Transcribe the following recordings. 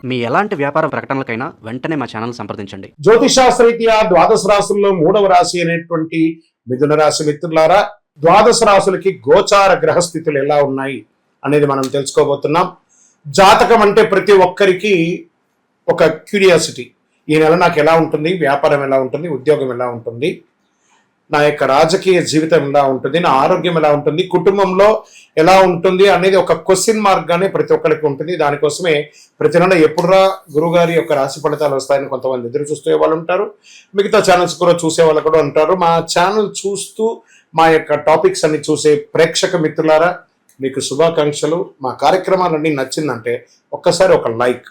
మీ ఎలాంటి వ్యాపార ప్రకటనలకైనా వెంటనే మా ఛానల్ సంప్రదించండి. జ్యోతిషాస్త్రరీత్యా ద్వాదశ రాశుల్లో 3వ రాశి అనేటువంటి మిథున రాశి మిత్రులారా, ద్వాదశ రాశులకి గోచార గ్రహస్థితులు ఎలా ఉన్నాయి అనేది మనం తెలుసుకోబోతున్నాం. జాతకం అంటే ప్రతి ఒక్కరికి ఒక క్యూరియాసిటీ. ఈ నెల నాకు ఎలా ఉంటుంది, వ్యాపారం ఎలా ఉంటుంది, ఉద్యోగం ఎలా ఉంటుంది, నా యొక్క రాజకీయ జీవితం ఎలా ఉంటుంది, నా ఆరోగ్యం ఎలా ఉంటుంది, కుటుంబంలో ఎలా ఉంటుంది అనేది ఒక క్వశ్చన్ మార్క్ గానే ప్రతి ఒక్కరికి ఉంటుంది. దానికోసమే ప్రతి నెల ఎప్పుడురా గురుగారి యొక్క రాశి ఫలితాలు వస్తాయని కొంతమంది ఎదురు చూసే వాళ్ళు ఉంటారు. మిగతా ఛానల్స్ కూడా చూసే వాళ్ళు కూడా ఉంటారు. మా ఛానల్ చూస్తూ మా యొక్క టాపిక్స్ అన్ని చూసే ప్రేక్షక మిత్రులారా, మీకు శుభాకాంక్షలు. మా కార్యక్రమాలన్నీ నచ్చిందంటే ఒక్కసారి ఒక లైక్,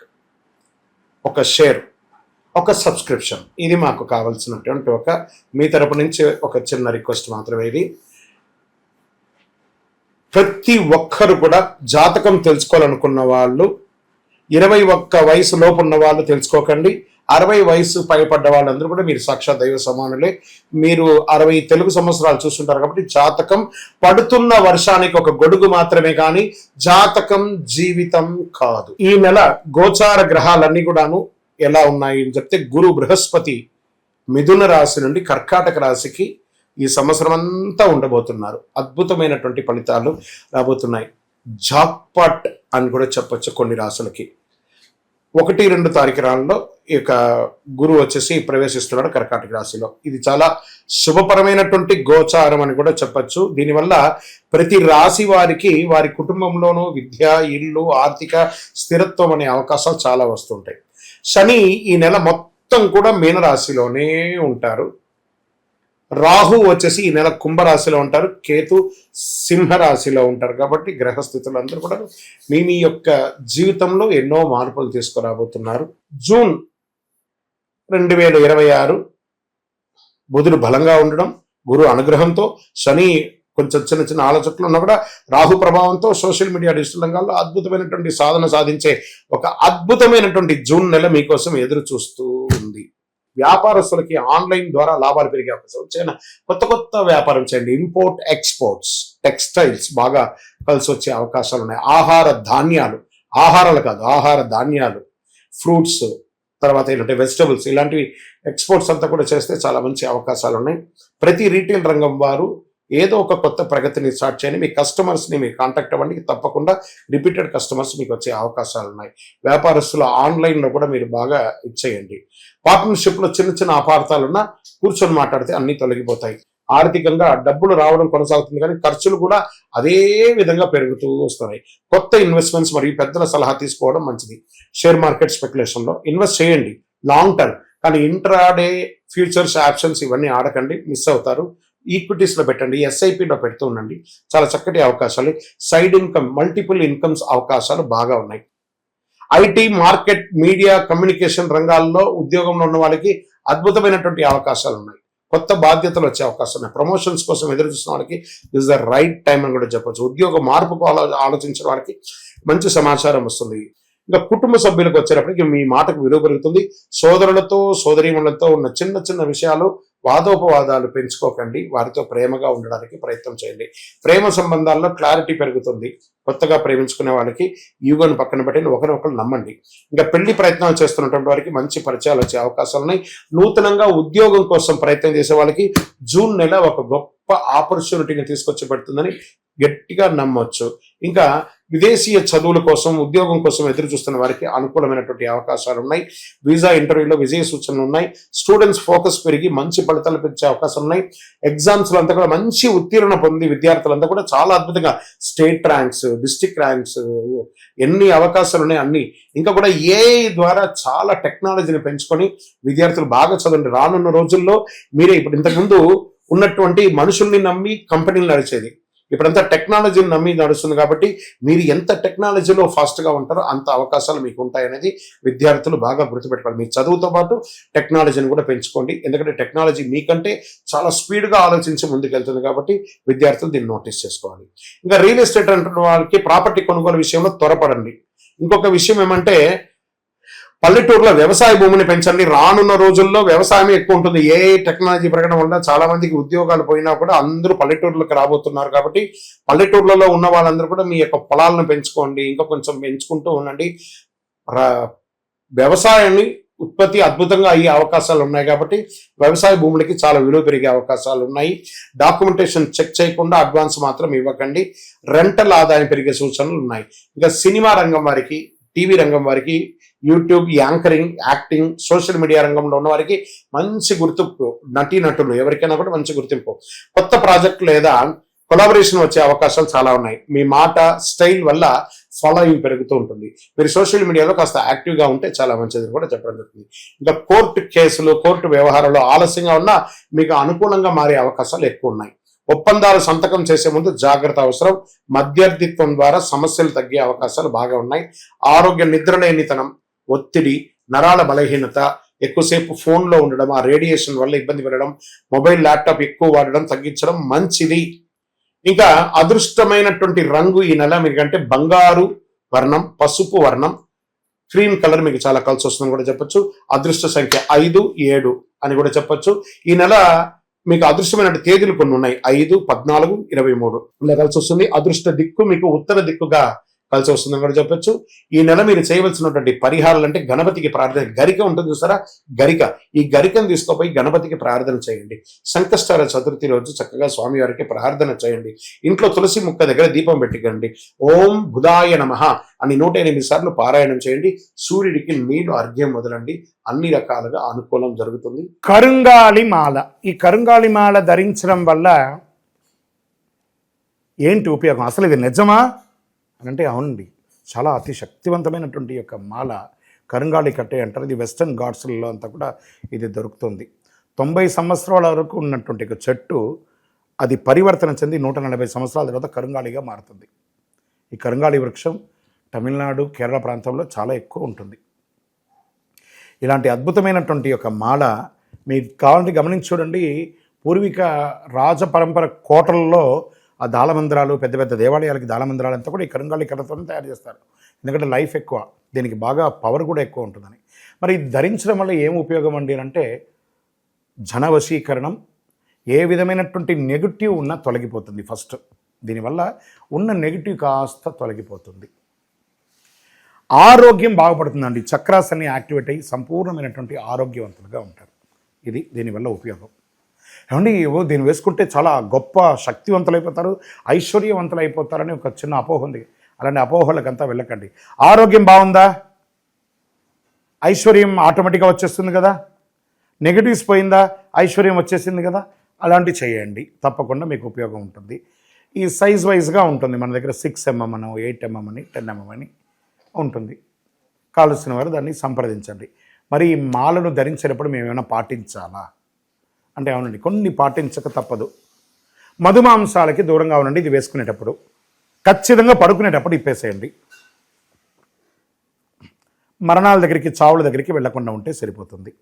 ఒక షేర్, ఒక సబ్స్క్రిప్షన్, ఇది మాకు కావాల్సినటువంటి ఒక మీ తరపు నుంచి ఒక చిన్న రిక్వెస్ట్ మాత్రమే. ఇది ప్రతి ఒక్కరు కూడా జాతకం తెలుసుకోవాలనుకున్న వాళ్ళు 21 వయసు లోపు ఉన్న వాళ్ళు తెలుసుకోకండి. 60 వయసు పైపడ్డ వాళ్ళందరూ కూడా మీరు సాక్షాత్ దైవ సమానులే. మీరు 60 తెలుగు సంవత్సరాలు చూస్తుంటారు కాబట్టి జాతకం పడుతున్న వర్షానికి ఒక గొడుగు మాత్రమే కానీ జాతకం జీవితం కాదు. ఈ నెల గోచార గ్రహాలన్నీ కూడాను ఎలా ఉన్నాయి అని చెప్తే, గురు బృహస్పతి మిథున రాశి నుండి కర్కాటక రాశికి ఈ సంవత్సరం అంతా ఉండబోతున్నారు. అద్భుతమైనటువంటి ఫలితాలు రాబోతున్నాయి. జాక్పాట్ అని కూడా చెప్పొచ్చు కొన్ని రాశులకి. 1-2 తారీఖులలో ఈ యొక్క గురువు వచ్చేసి ప్రవేశిస్తున్నాడు కర్కాటక రాశిలో. ఇది చాలా శుభపరమైనటువంటి గోచారం అని కూడా చెప్పచ్చు. దీనివల్ల ప్రతి రాశి వారికి వారి కుటుంబంలోనూ విద్య, ఇల్లు, ఆర్థిక స్థిరత్వం అనే అవకాశాలు చాలా వస్తుంటాయి. శని ఈ నెల మొత్తం కూడా మీనరాశిలోనే ఉంటారు. రాహు వచ్చేసి ఈ నెల కుంభరాశిలో ఉంటారు. కేతు సింహరాశిలో ఉంటారు. కాబట్టి గ్రహస్థితులు అందరూ కూడా మీ యొక్క జీవితంలో ఎన్నో మార్పులు తీసుకురాబోతున్నారు. జూన్ 2026 బుధుడు బలంగా ఉండడం, గురు అనుగ్రహంతో, శని కొంచెం చిన్న చిన్న ఆలోచనలు ఉన్నా కూడా రాహు ప్రభావంతో సోషల్ మీడియా, డిజిటల్ రంగాల్లో అద్భుతమైనటువంటి సాధన సాధించే ఒక అద్భుతమైనటువంటి జూన్ నెల మీకోసం ఎదురు చూస్తూ ఉంది. వ్యాపారస్తులకి ఆన్లైన్ ద్వారా లాభాలు పెరిగే అవకాశం. కొత్త వ్యాపారం చేయండి. ఇంపోర్ట్ ఎక్స్పోర్ట్స్, టెక్స్టైల్స్ బాగా కలిసి వచ్చే అవకాశాలు ఉన్నాయి. ఆహారాలు కాదు, ఆహార ధాన్యాలు, ఫ్రూట్స్, తర్వాత ఏంటంటే వెజిటబుల్స్, ఇలాంటివి ఎక్స్పోర్ట్స్ అంతా కూడా చేస్తే చాలా మంచి అవకాశాలు ఉన్నాయి. ప్రతి రీటైల్ రంగం వారు ఏదో ఒక కొత్త ప్రగతిని స్టార్ట్ చేయండి. మీ కస్టమర్స్ని మీరు కాంటాక్ట్ అవ్వండి. తప్పకుండా రిపీటెడ్ కస్టమర్స్ మీకు వచ్చే అవకాశాలు ఉన్నాయి. వ్యాపారస్తులు ఆన్లైన్లో కూడా మీరు బాగా ఇచ్చేయండి. పార్ట్నర్షిప్లో చిన్న చిన్న అపార్థాలున్నా కూర్చొని మాట్లాడితే అన్నీ తొలగిపోతాయి. ఆర్థికంగా డబ్బులు రావడం కొనసాగుతుంది, కానీ ఖర్చులు కూడా అదే విధంగా పెరుగుతూ వస్తున్నాయి. కొత్త ఇన్వెస్ట్మెంట్స్ మరియు పెద్దల సలహా తీసుకోవడం మంచిది. షేర్ మార్కెట్ స్పెక్యులేషన్లో ఇన్వెస్ట్ చేయండి లాంగ్ టర్మ్, కానీ ఇంట్రాడే ఫ్యూచర్స్, ఆప్షన్స్ ఇవన్నీ ఆడకండి, మిస్ అవుతారు. ఈక్విటీస్లో పెట్టండి, ఎస్ఐపిలో పెడుతూ ఉండండి. చాలా చక్కటి అవకాశాలు. సైడ్ ఇన్కమ్, మల్టిపుల్ ఇన్కమ్స్ అవకాశాలు బాగా ఉన్నాయి. ఐటీ, మార్కెట్, మీడియా, కమ్యూనికేషన్ రంగాల్లో ఉద్యోగంలో ఉన్న వాళ్ళకి అద్భుతమైనటువంటి అవకాశాలు ఉన్నాయి. కొత్త బాధ్యతలు వచ్చే అవకాశం ఉన్నాయి. ప్రమోషన్స్ కోసం ఎదురు చూసిన వాళ్ళకి దిస్ ద రైట్ టైం అని కూడా చెప్పొచ్చు. ఉద్యోగ మార్పుకు ఆలోచించిన వాళ్ళకి మంచి సమాచారం వస్తుంది. ఇంకా కుటుంబ సభ్యులకు వచ్చేటప్పటికి మీ మాటకు విలువ పెరుగుతుంది. సోదరులతో, సోదరీమణులతో ఉన్న చిన్న చిన్న విషయాలు, వాదోపవాదాలు పెంచుకోకండి. వారితో ప్రేమగా ఉండడానికి ప్రయత్నం చేయండి. ప్రేమ సంబంధాల్లో క్లారిటీ పెరుగుతుంది. కొత్తగా ప్రేమించుకునే వాళ్ళకి ఈగోను పక్కన పెట్టి ఒకరినొకరు నమ్మండి. ఇంకా పెళ్లి ప్రయత్నాలు చేస్తున్నటువంటి వారికి మంచి పరిచయాలు వచ్చే అవకాశాలు ఉన్నాయి. నూతనంగా ఉద్యోగం కోసం ప్రయత్నం చేసే వాళ్ళకి జూన్ నెల ఒక గొప్ప ఆపర్చునిటీని తీసుకొచ్చి పెడుతుందని గట్టిగా నమ్మొచ్చు. ఇంకా విదేశీయ చదువుల కోసం, ఉద్యోగం కోసం ఎదురు చూస్తున్న వారికి అనుకూలమైనటువంటి అవకాశాలు ఉన్నాయి. వీసా ఇంటర్వ్యూలో విజయ సూచనలు ఉన్నాయి. స్టూడెంట్స్ ఫోకస్ పెరిగి మంచి ఫలితాలు పెంచే అవకాశం ఉన్నాయి. ఎగ్జామ్స్లో అంతా కూడా మంచి ఉత్తీర్ణ పొంది విద్యార్థులంతా కూడా చాలా అద్భుతంగా స్టేట్ ర్యాంక్స్, డిస్ట్రిక్ట్ ర్యాంక్స్, ఎన్ని అవకాశాలు ఉన్నాయి అన్ని. ఇంకా కూడా ఏఐ ద్వారా చాలా టెక్నాలజీని పెంచుకొని విద్యార్థులు బాగా చదవండి. రానున్న రోజుల్లో మీరే ఇప్పుడు ఇంతకుముందు ఉన్నటువంటి మనుషుల్ని నమ్మి కంపెనీలు నడిచేది, ఇప్పుడంతా టెక్నాలజీని నమ్మి నడుస్తుంది. కాబట్టి మీరు ఎంత టెక్నాలజీలో ఫాస్ట్గా ఉంటారో అంత అవకాశాలు మీకు ఉంటాయనేది విద్యార్థులు బాగా గుర్తుపెట్టుకోవాలి. మీ చదువుతో పాటు టెక్నాలజీని కూడా పెంచుకోండి. ఎందుకంటే టెక్నాలజీ మీకంటే చాలా స్పీడ్గా ఆలోచించి ముందుకెళ్తుంది. కాబట్టి విద్యార్థులు దీన్ని నోటీస్ చేసుకోవాలి. ఇంకా రియల్ ఎస్టేట్ అంటున్న వాళ్ళకి ప్రాపర్టీ కొనుగోలు విషయంలో త్వరపడండి. ఇంకొక విషయం ఏమంటే, పల్లెటూరులో వ్యవసాయ భూమిని పెంచండి. రానున్న రోజుల్లో వ్యవసాయం ఎక్కువ ఉంటుంది. ఏ టెక్నాలజీ పెరగడం వల్ల చాలా మందికి ఉద్యోగాలు పోయినా కూడా అందరూ పల్లెటూరులకు రాబోతున్నారు. కాబట్టి పల్లెటూర్లలో ఉన్న వాళ్ళందరూ కూడా మీ యొక్క పొలాలను పెంచుకోండి. ఇంకా కొంచెం పెంచుకుంటూ ఉండండి. వ్యవసాయాన్ని ఉత్పత్తి అద్భుతంగా అయ్యే అవకాశాలు ఉన్నాయి కాబట్టి వ్యవసాయ భూములకి చాలా విలువ పెరిగే అవకాశాలు ఉన్నాయి. డాక్యుమెంటేషన్ చెక్ చేయకుండా అడ్వాన్స్ మాత్రం ఇవ్వకండి. రెంటల్ ఆదాయం పెరిగే సూచనలు ఉన్నాయి. ఇంకా సినిమా రంగం వారికి, టీవీ రంగం వారికి, YouTube, anchoring, acting, social media రంగంలో ఉన్న వారికి మంచి గుర్తింపు, నటీనటులు ఎవరికైనా కూడా మంచి గుర్తింపు, కొత్త ప్రాజెక్ట్ లేదా కొలాబరేషన్ వచ్చే అవకాశాలు చాలా ఉన్నాయి. మీ మాట, స్టైల్ వల్ల ఫాలోయింగ్ పెరుగుతూ ఉంటుంది. మీరు సోషల్ మీడియాలో కాస్త యాక్టివ్గా ఉంటే చాలా మంచిది కూడా చెప్పడం జరుగుతుంది. ఇంకా కోర్టు కేసులు, కోర్టు వ్యవహారాలు ఆలస్యంగా ఉన్నా మీకు అనుకూలంగా మారే అవకాశాలు ఎక్కువ ఉన్నాయి. ఒప్పందాలు సంతకం చేసే ముందు జాగ్రత్త అవసరం. మధ్యవర్తిత్వం ద్వారా సమస్యలు తగ్గే అవకాశాలు బాగా ఉన్నాయి. ఆరోగ్య నిద్రలేనితనం, ఒత్తిడి, నరాల బలహీనత, ఎక్కువసేపు ఫోన్లో ఉండడం, ఆ రేడియేషన్ వల్ల ఇబ్బంది పడడం, మొబైల్, ల్యాప్టాప్ ఎక్కువ వాడడం తగ్గించడం మంచిది. ఇంకా అదృష్టమైనటువంటి రంగు ఈ నెల మీకంటే బంగారు వర్ణం, పసుపు వర్ణం, క్రీమ్ కలర్ మీకు చాలా కలిసి వస్తుందని కూడా చెప్పొచ్చు. అదృష్ట సంఖ్య 5, 7 అని కూడా చెప్పొచ్చు. ఈ నెల మీకు అదృష్టమైన తేదీలు కొన్ని ఉన్నాయి. 5, 14, 23 ఇలా కలిసి వస్తుంది. అదృష్ట దిక్కు మీకు ఉత్తర దిక్కుగా కలిసి వస్తుందని కూడా చెప్పొచ్చు. ఈ నెల మీరు చేయవలసినటువంటి పరిహారాలు అంటే గణపతికి ప్రార్థన, గరిక ఉంటుంది చూసారా, గరిక, ఈ గరికను తీసుకుపోయి గణపతికి ప్రార్థన చేయండి. సంకష్టాల చతుర్థి రోజు చక్కగా స్వామివారికి ప్రార్థన చేయండి. ఇంట్లో తులసి ముక్క దగ్గర దీపం పెట్టుకోండి. ఓం బుధాయ నమః అని 108 సార్లు పారాయణం చేయండి. సూర్యుడికి నీళ్లు అర్ఘ్యం వదలండి. అన్ని రకాలుగా అనుకూలం జరుగుతుంది. కరుంగాలి మాల, ఈ కరుంగాలి మాల ధరించడం వల్ల ఏంటి ఉపయోగం? అసలు ఇది నిజమా అని అంటే అవునండి, చాలా అతి శక్తివంతమైనటువంటి యొక్క మాల కరుంగాళి కట్టే అంటారు. ఇది వెస్టర్న్ ఘాట్స్లలో అంతా కూడా ఇది దొరుకుతుంది. 90 సంవత్సరాల వరకు ఉన్నటువంటి ఒక చెట్టు అది పరివర్తన చెంది 140 సంవత్సరాల తర్వాత కరుంగాళిగా మారుతుంది. ఈ కరుంగాళి వృక్షం తమిళనాడు, కేరళ ప్రాంతంలో చాలా ఎక్కువ ఉంటుంది. ఇలాంటి అద్భుతమైనటువంటి యొక్క మాల మీకు కావాలంటే గమనించి చూడండి. పూర్వీక రాజ పరంపర కోటలలో ఆ దాళమందిరాలు, పెద్ద పెద్ద దేవాలయాలకి దాళమందిరాలు అంతా కూడా ఈ కరుంగాళి కర్రతో తయారు చేస్తారు. ఎందుకంటే లైఫ్ ఎక్కువ, దీనికి బాగా పవర్ కూడా ఎక్కువ ఉంటుందని. మరి ఇది ధరించడం వల్ల ఏం ఉపయోగం అండి అంటే జనవశీకరణం, ఏ విధమైనటువంటి నెగిటివ్ ఉన్నా తొలగిపోతుంది. ఫస్ట్ దీనివల్ల ఉన్న నెగిటివ్ కాస్త తొలగిపోతుంది. ఆరోగ్యం బాగుపడుతుందండి. చక్రాస్ అన్ని యాక్టివేట్ అయ్యి సంపూర్ణమైనటువంటి ఆరోగ్యవంతులుగా ఉంటారు. ఇది దీనివల్ల ఉపయోగం. ఏమండి, దీన్ని వేసుకుంటే చాలా గొప్ప శక్తివంతులైపోతారు, ఐశ్వర్యవంతులైపోతారని ఒక చిన్న అపోహ ఉంది. అలాంటి అపోహలకంతా వెళ్ళకండి. ఆరోగ్యం బాగుందా, ఐశ్వర్యం ఆటోమేటిక్గా వచ్చేస్తుంది కదా. నెగిటివ్స్ పోయిందా, ఐశ్వర్యం వచ్చేసింది కదా. అలాంటివి చేయండి, తప్పకుండా మీకు ఉపయోగం ఉంటుంది. ఈ సైజ్ వైజ్గా ఉంటుంది. మన దగ్గర 6 mm అని, 8 mm అని, 10 mm అని ఉంటుంది. కావలసిన వారు దాన్ని సంప్రదించండి. మరి ఈ మాలను ధరించేటప్పుడు మేము ఏమైనా పాటించాలా అంటే అవునండి, కొన్ని పాటించక తప్పదు. మధుమాంసాలకి దూరంగా ఉండండి. ఇది వేసుకునేటప్పుడు ఖచ్చితంగా పడుకునేటప్పుడు ఇప్పేసేయండి. మరణాల దగ్గరికి, చావుల దగ్గరికి వెళ్లకుండా ఉంటే సరిపోతుంది.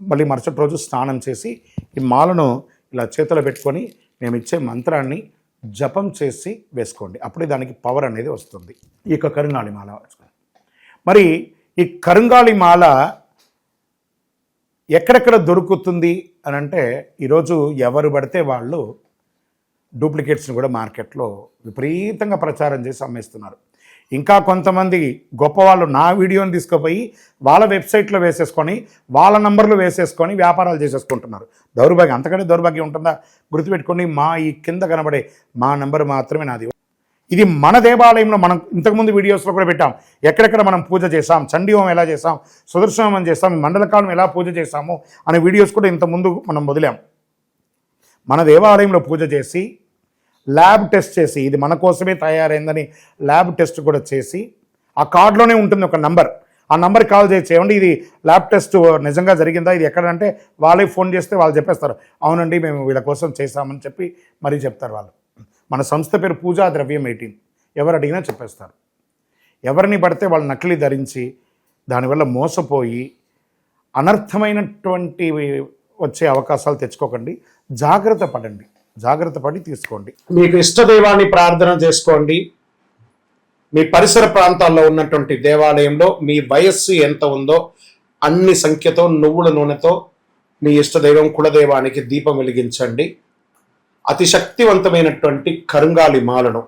మళ్ళీ మరుసటి రోజు స్నానం చేసి ఈ మాలను ఇలా చేతిలో పెట్టుకొని మేము ఇచ్చే మంత్రాన్ని జపం చేసి వేసుకోండి. అప్పుడే దానికి పవర్ అనేది వస్తుంది. ఈ యొక్క కరుంగాళి మాల మరి ఈ కరుంగాళి మాల ఎక్కడెక్కడ దొరుకుతుంది అని అంటే ఈరోజు ఎవరు పడితే వాళ్ళు డూప్లికేట్స్ని కూడా మార్కెట్లో విపరీతంగా ప్రచారం చేసి అమ్మేస్తున్నారు. ఇంకా కొంతమంది గొప్పవాళ్ళు నా వీడియోని తీసుకుపోయి వాళ్ళ వెబ్సైట్లో వేసేసుకొని వాళ్ళ నంబర్లు వేసేసుకొని వ్యాపారాలు చేసేసుకుంటున్నారు. దౌర్భాగ్యం, అంతకంటే దౌర్భాగ్యం ఉంటుందా? గుర్తుపెట్టుకొని మా ఈ కింద కనబడే మా నెంబర్ మాత్రమే నాది. ఇది మన దేవాలయంలో మనం ఇంతకుముందు వీడియోస్లో కూడా పెట్టాం. ఎక్కడెక్కడ మనం పూజ చేసాం, చండీహోమం ఎలా చేసాం, సుదర్శనం చేసాం, మండలకాలం ఎలా పూజ చేసాము అనే వీడియోస్ కూడా ఇంతకుముందు మనం వదిలాం. మన దేవాలయంలో పూజ చేసి ల్యాబ్ టెస్ట్ చేసి ఇది మన కోసమే తయారైందని ల్యాబ్ టెస్ట్ కూడా చేసి ఆ కార్డులోనే ఉంటుంది ఒక నంబర్. ఆ నంబర్కి కాల్ చేసి ఏమండి ఇది ల్యాబ్ టెస్ట్ నిజంగా జరిగిందా, ఇది ఎక్కడంటే వాళ్ళే ఫోన్ చేస్తే వాళ్ళు చెప్పేస్తారు అవునండి మేము వీళ్ళ కోసం చేశామని చెప్పి మరీ చెప్తారు వాళ్ళు. మన సంస్థ పేరు పూజా ద్రవ్యం 18. ఎవరు అడిగినా చెప్పేస్తారు. ఎవరిని పడితే వాళ్ళు నకిలీ ధరించి దానివల్ల మోసపోయి అనర్థమైనటువంటి వచ్చే అవకాశాలు తెచ్చుకోకండి. జాగ్రత్త పడండి, జాగ్రత్త పడి తీసుకోండి. మీకు ఇష్టదైవాన్ని ప్రార్థన చేసుకోండి. మీ పరిసర ప్రాంతాల్లో ఉన్నటువంటి దేవాలయంలో మీ వయస్సు ఎంత ఉందో అన్ని సంఖ్యతో నువ్వుల నూనెతో మీ ఇష్టదైవం కులదైవానికి దీపం వెలిగించండి. అతి శక్తివంతమైనటువంటి కరుంగాళి మాలను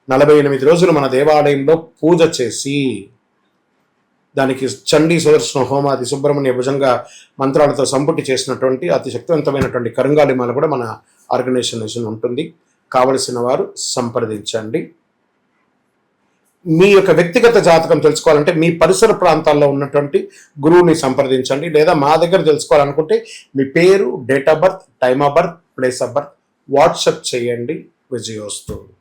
48 రోజులు మన దేవాలయంలో పూజ చేసి దానికి చండీ సుదర్శన హోమాది సుబ్రహ్మణ్య భుజంగ మంత్రాలతో సంపుటి చేసినటువంటి అతి శక్తివంతమైనటువంటి కరుంగాలి మాల కూడా మన ఆర్గనైజేషన్ ఉంటుంది. కావలసిన వారు సంప్రదించండి. మీ యొక్క వ్యక్తిగత జాతకం తెలుసుకోవాలంటే మీ పరిసర ప్రాంతాల్లో ఉన్నటువంటి గురువుని సంప్రదించండి. లేదా మా దగ్గర తెలుసుకోవాలనుకుంటే మీ పేరు, date of birth, time of birth, place of birth WhatsApp చేయండి. విజయోస్తు.